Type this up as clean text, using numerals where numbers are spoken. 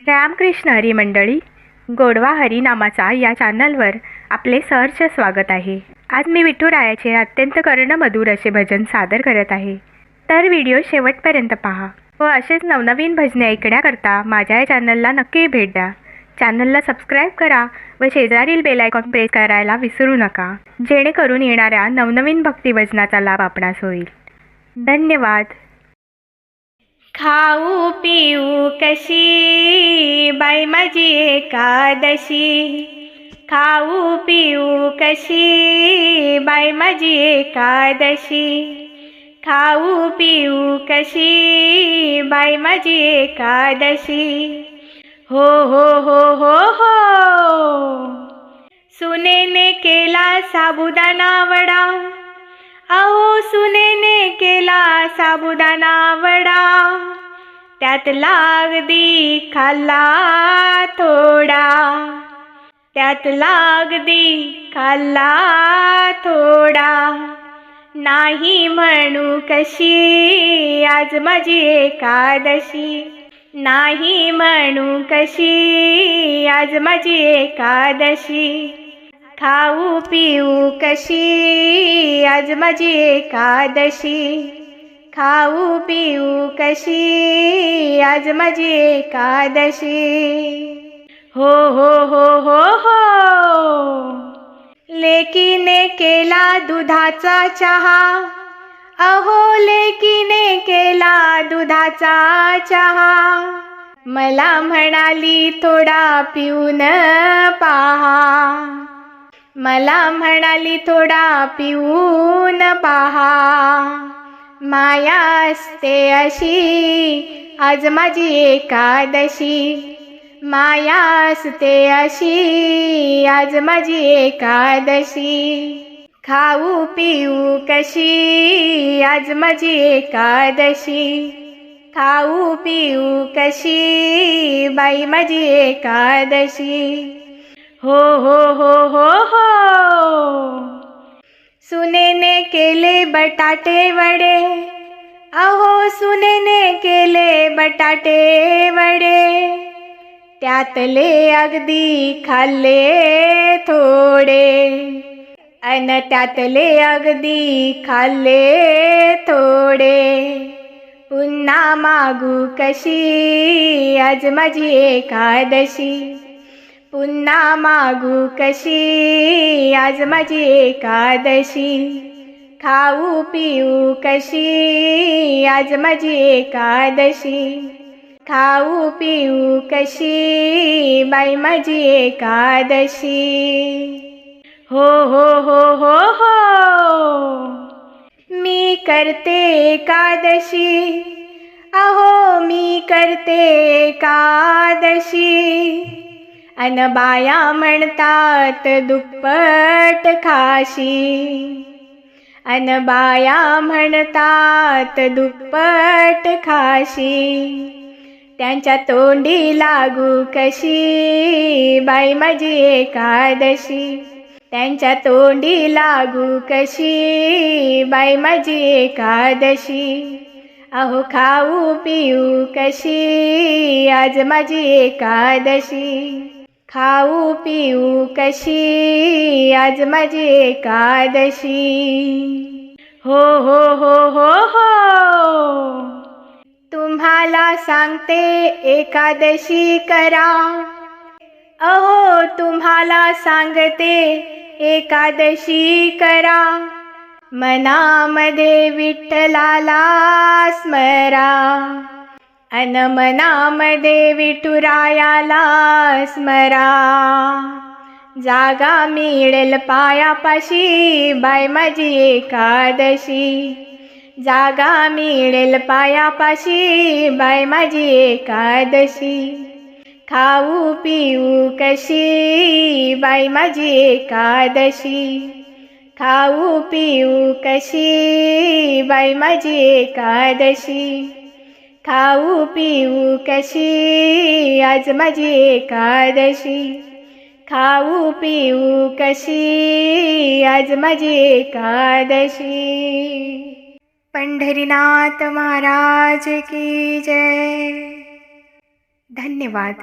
रामकृष्ण हरी मंडळी, गोडवा हरी नामाचा या चॅनलवर आपले सहर्ष स्वागत आहे. आज मी विठुरायाचे अत्यंत कर्णमधुर असे भजन सादर करत आहे. तर व्हिडिओ शेवटपर्यंत पहा व असेच नवनवीन भजने ऐकण्याकरता माझ्या या चॅनलला नक्की भेट द्या. चॅनलला सबस्क्राईब करा व शेजारील बेल आयकॉन प्रेस करायला विसरू नका, जेणेकरून येणाऱ्या नवनवीन भक्ती भजनाचा लाभ आपणास होईल. धन्यवाद. खाऊ पिऊ कशी बाई माझी एकादशी, खाऊ पिऊ कशी बाई माझी एकादशी, खाऊ पिऊ कशी बाई माझी एकादशी. हो हो हो हो हो. सुनेने केला साबुदाणा वडा, अहो सुनेने केला साबुदाणा वडा, त्यातला अगदी खाल्ला थोडा, त्यातला अगदी खाल्ला थोडा. नाही म्हणू कशी आज माझी एकादशी, नाही म्हणू कशी आज माझी एकादशी. खाऊ पिऊ कशी आज माझी एकादशी, खाऊ पिऊ कशी आज माझी एकादशी. हो हो हो हो हो. लेकीने केला दुधाचा चहा, अहो लेकीने केला दुधाचा चहा, मला म्हणाली थोडा पिऊन पहा, मला म्हणाली थोडा पिऊन पहा. माया असते अशी आज माझी एकादशी, माया असते अशी आज माझी एकादशी. खाऊ पिऊ कशी आज माझी एकादशी, खाऊ पिऊ कशी बाई माझी एकादशी. हो हो हो हो हो. सुनेने केले बटाटे वडे, अहो सुनेने केले बटाटे वडे, त्यातले अगदी खाल्ले थोडे, अन त्यातले अगदी खाल्ले थोडे. पुन्हा मागू कशी आज माझी एकादशी, पुन्हा मागू कशी आज माझी एकादशी. खाऊ पिऊ कशी आज माझी एकादशी, खाऊ पिऊ कशी बाई माझी एकादशी. हो हो हो हो हो. मी करते एकादशी, अहो मी करते एकादशी, अन बाया म्हणतात दुप्पट खाशी, अन बाया म्हणतात दुप्पट खाशी. त्यांच्या तोंडी लागू कशी बाई माझी एकादशी, त्यांच्या तोंडी लागू कशी बाई माझी एकादशी. अहो खाऊ पिऊ कशी आज माझी एकादशी, खाऊ पिऊ कशी आज माझी एकादशी. हो हो हो हो हो. तुम्हाला सांगते एकादशी करा, अहो तुम्हाला सांगते एकादशी करा. मनामध्ये विठ्ठलाला स्मरा, अन मनामध्ये विठुरायाला स्मरा. जागा मिळेल पायापाशी बाई माझी एकादशी, जागा मिळेल पायापाशी बाई माझी एकादशी. खाऊ पिऊ कशी बाई माझी एकादशी, खाऊ पिऊ कशी बाई माझी एकादशी. खाऊ पिऊ कशी आज माझी एकादशी, खाऊ पिऊ कशी आज माझी एकादशी. पंढरीनाथ महाराज की जय. धन्यवाद.